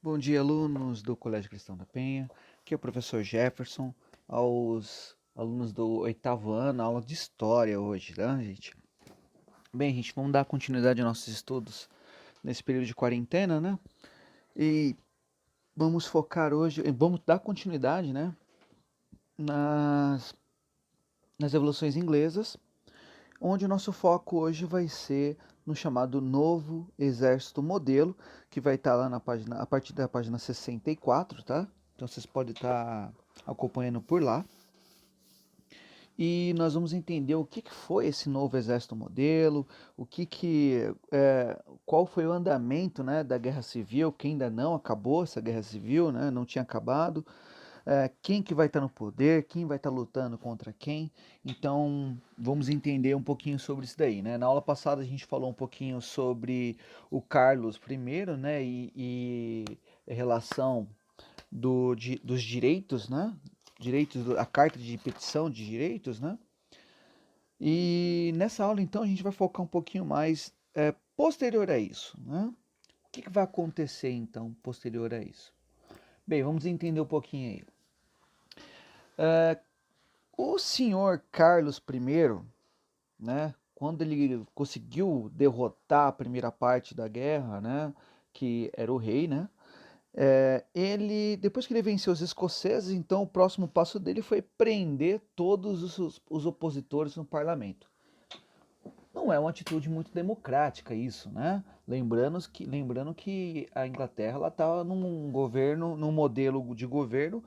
Bom dia, alunos do Colégio Cristão da Penha. Aqui é o professor Jefferson, aos alunos do oitavo ano, aula de História hoje, tá, gente? Bem, gente, vamos dar continuidade aos nossos estudos nesse período de quarentena, né? E vamos focar hoje, vamos dar continuidade, né, nas, nas revoluções inglesas, onde o nosso foco hoje vai ser no chamado Novo Exército Modelo, que vai estar lá na página, a partir da página 64, tá? Então vocês podem estar acompanhando por lá. E nós vamos entender o que foi esse novo exército modelo, qual foi o andamento, né, da guerra civil, que ainda não acabou essa guerra civil, né, não tinha acabado, quem que vai estar no poder, quem vai estar lutando contra quem. Então vamos entender um pouquinho sobre isso daí, né? Na aula passada a gente falou um pouquinho sobre o Carlos I, né, e a relação dos direitos, né? Direitos, a carta de petição de direitos, né? E nessa aula, então, a gente vai focar um pouquinho mais posterior a isso, né? O que vai acontecer, então, posterior a isso? Bem, vamos entender um pouquinho aí. O senhor Carlos I, né? Quando ele conseguiu derrotar a primeira parte da guerra, né? Que era o rei, né? Depois que ele venceu os escoceses, então o próximo passo dele foi prender todos os opositores no parlamento. Não é uma atitude muito democrática isso, né? Lembrando que a Inglaterra estava num governo, num modelo de governo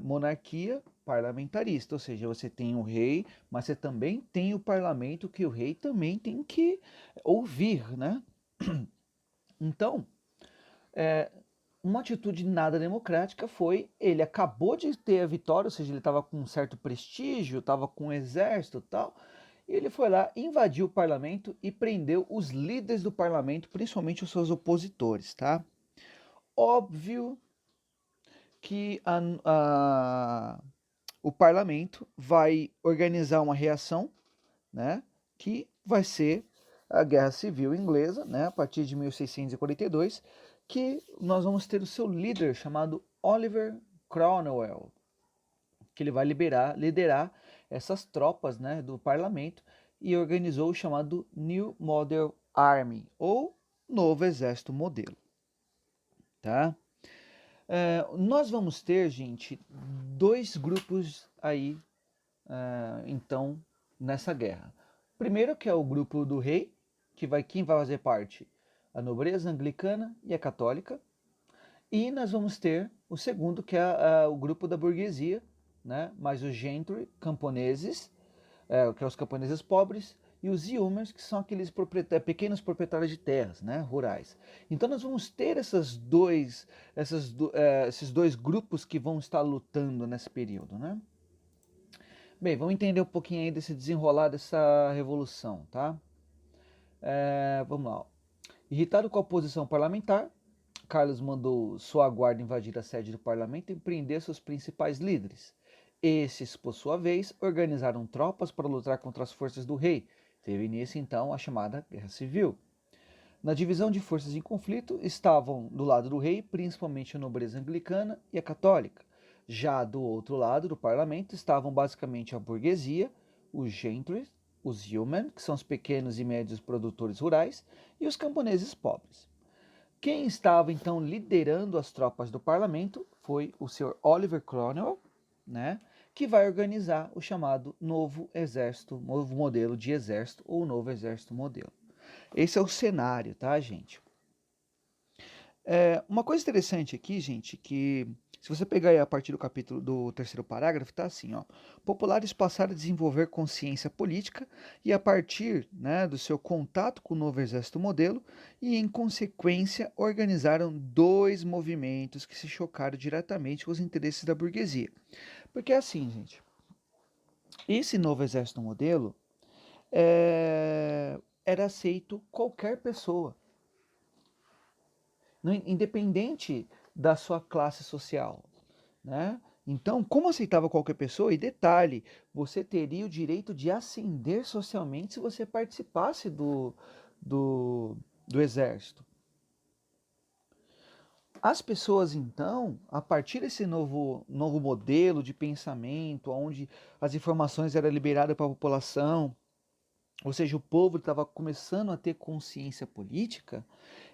monarquia parlamentarista, ou seja, você tem o rei, mas você também tem o parlamento que o rei também tem que ouvir, né? Então, uma atitude nada democrática foi, ele acabou de ter a vitória, ou seja, ele estava com um certo prestígio, estava com um exército e tal, e ele foi lá, invadiu o parlamento e prendeu os líderes do parlamento, principalmente os seus opositores, tá? Óbvio que o parlamento vai organizar uma reação, né, que vai ser a Guerra Civil Inglesa, né, a partir de 1642, que nós vamos ter o seu líder chamado Oliver Cromwell, que ele vai liderar essas tropas, né, do parlamento e organizou o chamado New Model Army, ou Novo Exército Modelo, tá? Nós vamos ter, gente, dois grupos aí, então, nessa guerra. Primeiro que é o grupo do rei, quem vai fazer parte? A nobreza anglicana e a católica. E nós vamos ter o segundo, que é o grupo da burguesia, né? Mais os gentry, camponeses, que é os camponeses pobres, e os yeomans, que são aqueles pequenos proprietários de terras, né, rurais. Então nós vamos ter esses dois grupos que vão estar lutando nesse período, né? Bem, vamos entender um pouquinho aí desse desenrolar dessa revolução, tá? Vamos lá. Irritado com a oposição parlamentar, Carlos mandou sua guarda invadir a sede do parlamento e prender seus principais líderes. Esses, por sua vez, organizaram tropas para lutar contra as forças do rei. Teve início então a chamada Guerra Civil. Na divisão de forças em conflito estavam do lado do rei, principalmente a nobreza anglicana e a católica. Já do outro lado do parlamento estavam basicamente a burguesia, os gentry, os yeomen, que são os pequenos e médios produtores rurais, e os camponeses pobres. Quem estava então liderando as tropas do parlamento foi o Sr. Oliver Cromwell, né, que vai organizar o chamado novo exército, novo modelo de exército ou novo exército modelo. Esse é o cenário, tá, gente? Uma coisa interessante aqui, gente, que se você pegar aí a partir do capítulo do terceiro parágrafo, tá assim, ó. Populares passaram a desenvolver consciência política e a partir, né, do seu contato com o novo exército modelo e em consequência organizaram dois movimentos que se chocaram diretamente com os interesses da burguesia. Porque é assim, gente, esse novo exército modelo era aceito qualquer pessoa, independente da sua classe social, né? Então, como aceitava qualquer pessoa, e detalhe, você teria o direito de ascender socialmente se você participasse do exército. As pessoas, então, a partir desse novo modelo de pensamento, onde as informações eram liberadas para a população, ou seja, o povo estava começando a ter consciência política,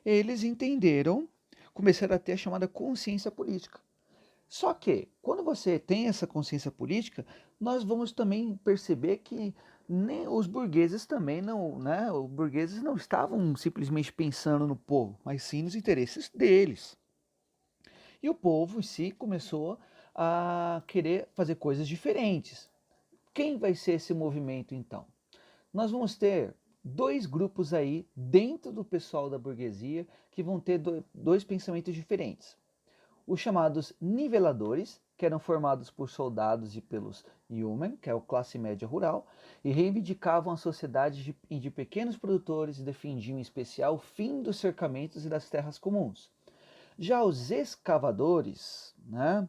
eles entenderam, começaram a ter a chamada consciência política. Só que, quando você tem essa consciência política, nós vamos também perceber que nem os burgueses também não, né? Os burgueses não estavam simplesmente pensando no povo, mas sim nos interesses deles. E o povo em si começou a querer fazer coisas diferentes. Quem vai ser esse movimento então? Nós vamos ter dois grupos aí dentro do pessoal da burguesia que vão ter dois pensamentos diferentes. Os chamados niveladores, que eram formados por soldados e pelos yeomen, que é a classe média rural, e reivindicavam a sociedade de pequenos produtores e defendiam em especial o fim dos cercamentos e das terras comuns. Já os escavadores, né,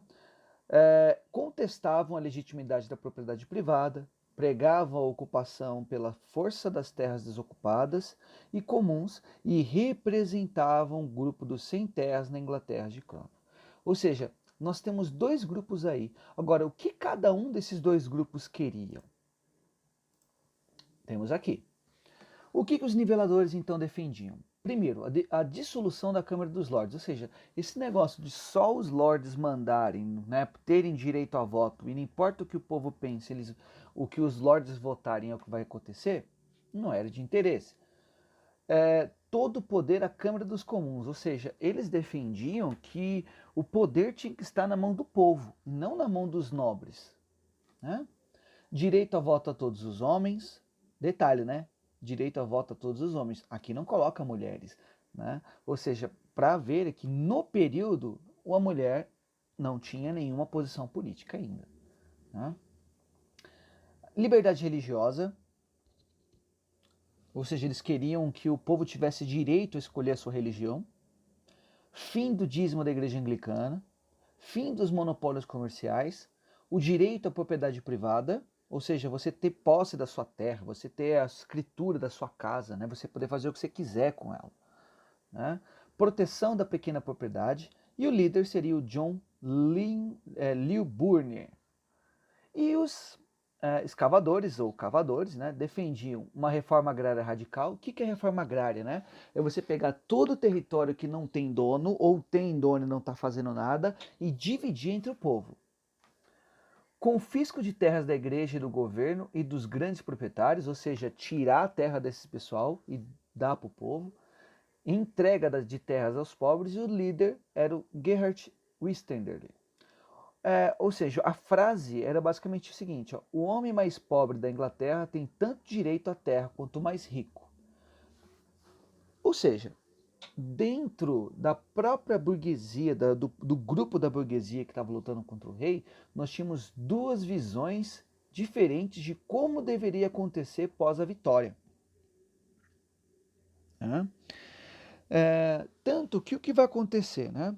contestavam a legitimidade da propriedade privada, pregavam a ocupação pela força das terras desocupadas e comuns e representavam o grupo dos sem terras na Inglaterra de Cromwell. Ou seja, nós temos dois grupos aí. Agora, o que cada um desses dois grupos queriam? Temos aqui. O que os niveladores então defendiam? Primeiro, a dissolução da Câmara dos Lordes, ou seja, esse negócio de só os lordes mandarem, né, terem direito a voto, e não importa o que o povo pense, o que os lordes votarem é o que vai acontecer, não era de interesse. Todo o poder à Câmara dos Comuns, ou seja, eles defendiam que o poder tinha que estar na mão do povo, não na mão dos nobres. Né? Direito a voto a todos os homens, detalhe, né? Direito a voto a todos os homens. Aqui não coloca mulheres, né? Ou seja, para ver que no período a mulher não tinha nenhuma posição política ainda. Né? Liberdade religiosa, ou seja, eles queriam que o povo tivesse direito a escolher a sua religião. Fim do dízimo da igreja anglicana, fim dos monopólios comerciais, o direito à propriedade privada, ou seja, você ter posse da sua terra, você ter a escritura da sua casa, né? Você poder fazer o que você quiser com ela. Né? Proteção da pequena propriedade, e o líder seria o John Lilburne. E os escavadores ou cavadores, né, defendiam uma reforma agrária radical. O que é reforma agrária? Né? É você pegar todo o território que não tem dono ou tem dono e não está fazendo nada e dividir entre o povo. Confisco de terras da igreja e do governo e dos grandes proprietários, ou seja, tirar a terra desse pessoal e dar para o povo. Entrega de terras aos pobres, e o líder era o Gerhard Wiestenderle. Ou seja, a frase era basicamente o seguinte: ó, o homem mais pobre da Inglaterra tem tanto direito à terra quanto o mais rico. Ou seja, dentro da própria burguesia, do grupo da burguesia que estava lutando contra o rei, nós tínhamos duas visões diferentes de como deveria acontecer pós a vitória. Tanto que o que vai acontecer, né?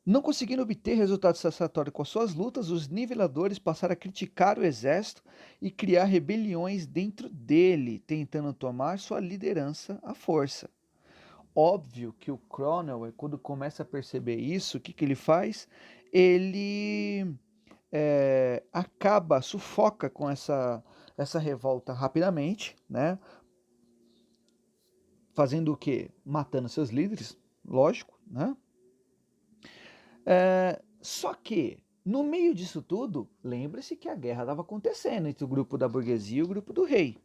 Não conseguindo obter resultados satisfatórios com as suas lutas, os niveladores passaram a criticar o exército e criar rebeliões dentro dele, tentando tomar sua liderança à força. Óbvio que o Cromwell, quando começa a perceber isso, o que ele faz? Ele sufoca com essa revolta rapidamente, né? Fazendo o quê? Matando seus líderes, lógico, né? Só que, no meio disso tudo, lembre-se que a guerra estava acontecendo entre o grupo da burguesia e o grupo do rei.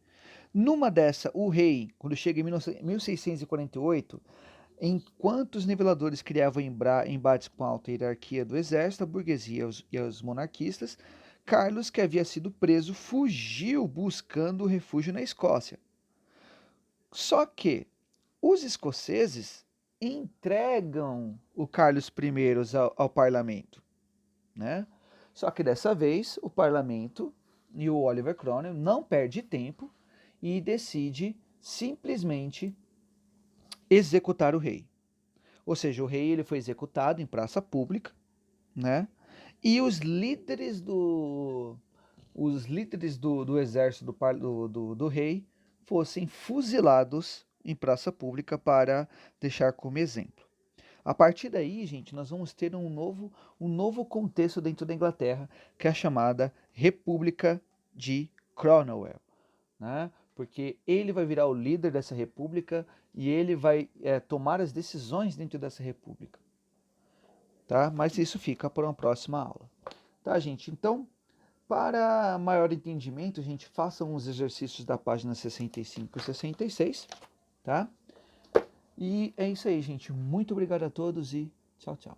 Numa dessa, o rei, quando chega em 1648, enquanto os niveladores criavam embates com a alta hierarquia do exército, a burguesia e os monarquistas, Carlos, que havia sido preso, fugiu buscando refúgio na Escócia. Só que os escoceses entregam o Carlos I ao parlamento, né? Só que dessa vez o parlamento e o Oliver Cromwell não perde tempo e decide simplesmente executar o rei. Ou seja, o rei ele foi executado em praça pública, né? E os líderes do exército do rei fossem fuzilados em praça pública para deixar como exemplo. A partir daí, gente, nós vamos ter um novo contexto dentro da Inglaterra, que é a chamada República de Cromwell, né? Porque ele vai virar o líder dessa república e ele vai tomar as decisões dentro dessa república, tá? Mas isso fica para uma próxima aula, tá, gente? Então, para maior entendimento, gente, façam os exercícios da página 65 e 66, tá? E é isso aí, gente. Muito obrigado a todos e tchau, tchau.